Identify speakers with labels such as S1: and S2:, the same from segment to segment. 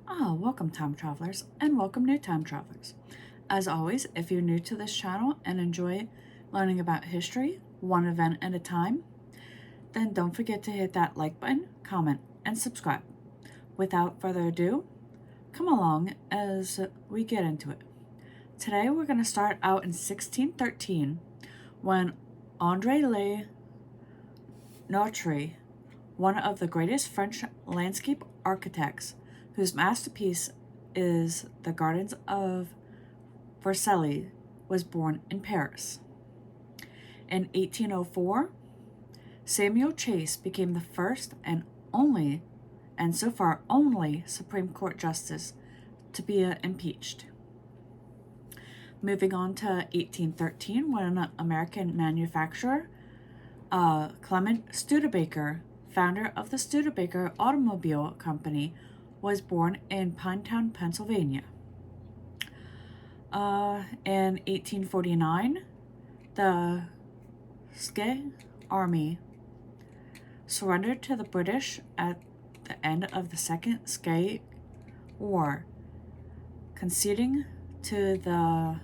S1: Welcome time travelers, and welcome new time travelers. As always, if you're new to this channel and enjoy learning about history, one event at a time, then don't forget to hit that like button, comment, and subscribe. Without further ado, come along as we get into it. Today we're going to start out in 1613 when André Le Notre, one of the greatest French landscape architects, whose masterpiece is the Gardens of Versailles, was born in Paris. In 1804, Samuel Chase became the first and only, and so far only, Supreme Court justice to be impeached. Moving on to 1813, when an American manufacturer, Clement Studebaker, founder of the Studebaker Automobile Company, was born in Pinetown, Pennsylvania. In 1849, the Ske Army surrendered to the British at the end of the Second Ske War, conceding to the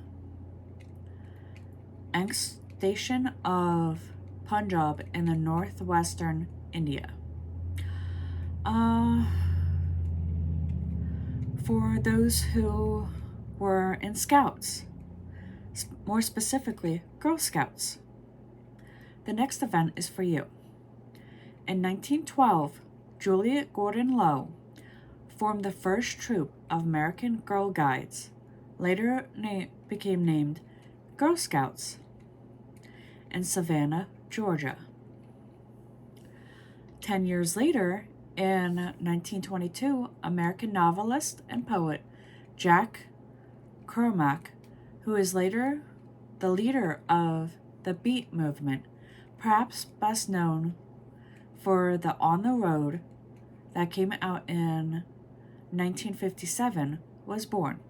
S1: annexation of Punjab in the northwestern India. For those who were in Scouts, more specifically Girl Scouts, the next event is for you. In 1912, Juliet Gordon Low formed the first troop of American Girl Guides, later became named Girl Scouts, in Savannah, Georgia. 10 years later, in 1922, American novelist and poet Jack Kerouac, who is later the leader of the Beat movement, perhaps best known for the On the Road that came out in 1957, was born.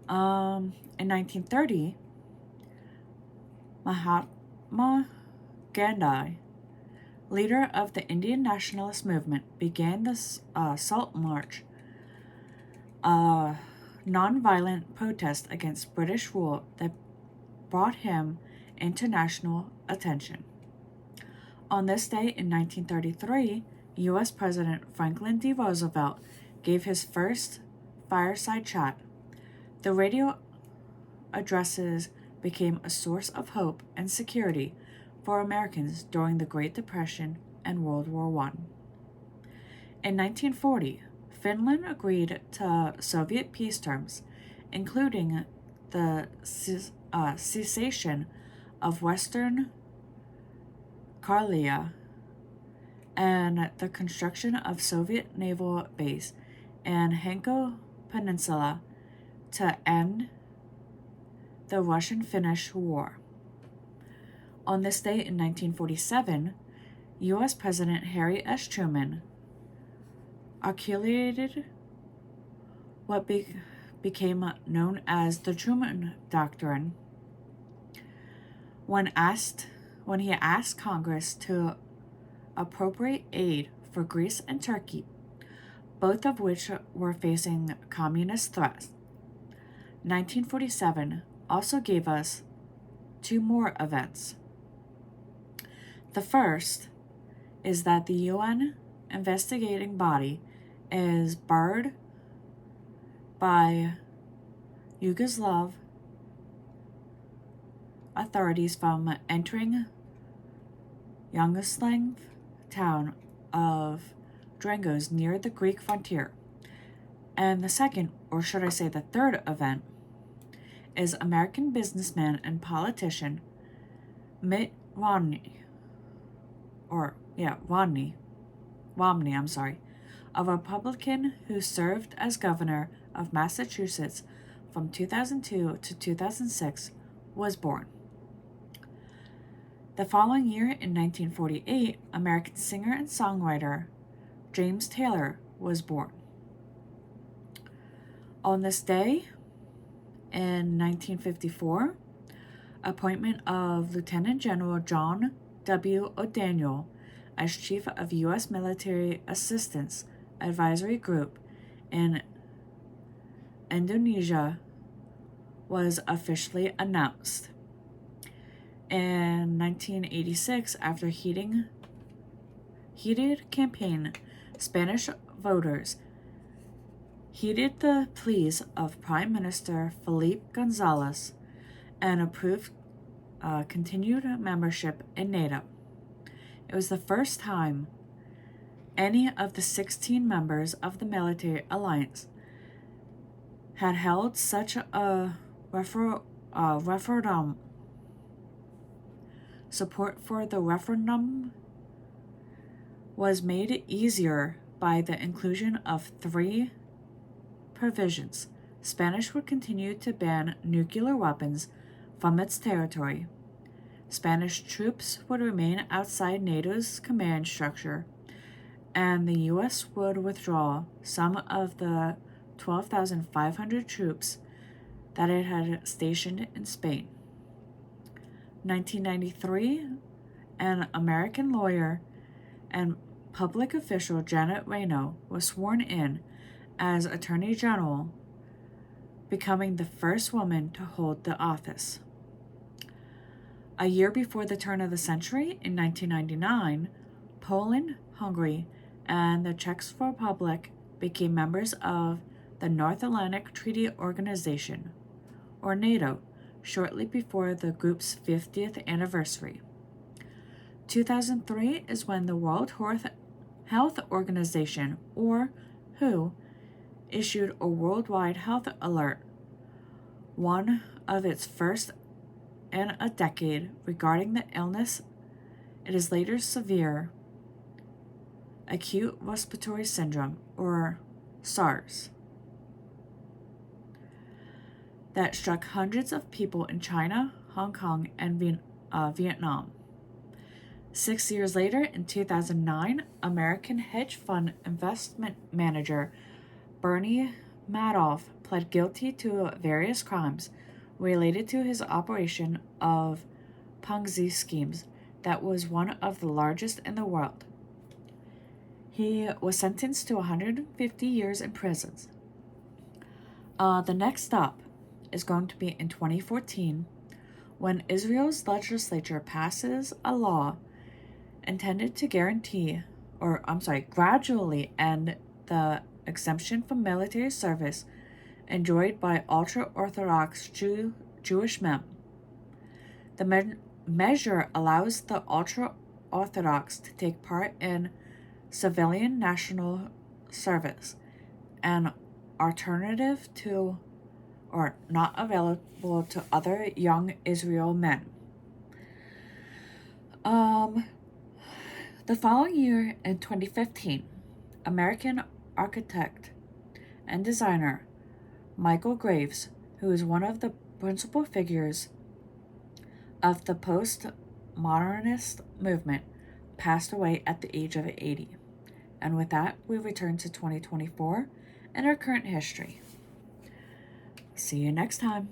S1: In 1930, Mahatma Gandhi, leader of the Indian nationalist movement, began the Salt March, a non-violent protest against British rule that brought him international attention. On this day in 1933, U.S. President Franklin D. Roosevelt gave his first fireside chat. The radio addresses became a source of hope and security for Americans during the Great Depression and World War I. In 1940, Finland agreed to Soviet peace terms, including the cessation of Western Karelia and the construction of Soviet naval base in Hanko Peninsula to end the Russian-Finnish War. On this day in 1947, U.S. President Harry S. Truman articulated what became known as the Truman Doctrine when he asked Congress to appropriate aid for Greece and Turkey, both of which were facing communist threats. 1947 also gave us two more events. The first is that the UN investigating body is barred by Yugoslav authorities from entering Yugoslav town of Dragos near the Greek frontier. And the second, or should I say the third event, is American businessman and politician Mitt Romney, a Republican who served as governor of Massachusetts from 2002 to 2006, was born. The following year, in 1948, American singer and songwriter James Taylor was born. On this day, in 1954, appointment of Lieutenant General John W. O'Daniel as Chief of U.S. Military Assistance Advisory Group in Indonesia was officially announced. In 1986, after heated campaign, Spanish voters heeded the pleas of Prime Minister Felipe González and approved continued membership in NATO. It was the first time any of the 16 members of the military alliance had held such a referendum. Support for the referendum was made easier by the inclusion of 3 provisions. Spanish would continue to ban nuclear weapons from its territory. Spanish troops would remain outside NATO's command structure, and the U.S. would withdraw some of the 12,500 troops that it had stationed in Spain. 1993, an American lawyer and public official, Janet Reno, was sworn in as Attorney General, becoming the first woman to hold the office. A year before the turn of the century, in 1999, Poland, Hungary, and the Czech Republic became members of the North Atlantic Treaty Organization, or NATO, shortly before the group's 50th anniversary. 2003 is when the World Health Organization, or WHO, issued a worldwide health alert, one of its first in a decade, regarding the illness. It is later severe acute respiratory syndrome, or SARS, that struck hundreds of people in China, Hong Kong, and Vietnam. 6 years later, in 2009, American hedge fund investment manager Bernie Madoff pled guilty to various crimes related to his operation of Ponzi schemes that was one of the largest in the world. He was sentenced to 150 years in prison. The next stop is going to be in 2014, when Israel's legislature passes a law intended to gradually end the exemption from military service enjoyed by ultra-Orthodox Jewish men. The measure allows the ultra-Orthodox to take part in civilian national service, an alternative to or not available to other young Israel men. The following year, in 2015, American architect and designer Michael Graves, who is one of the principal figures of the post-modernist movement, passed away at the age of 80. And with that, we return to 2024 and our current history. See you next time.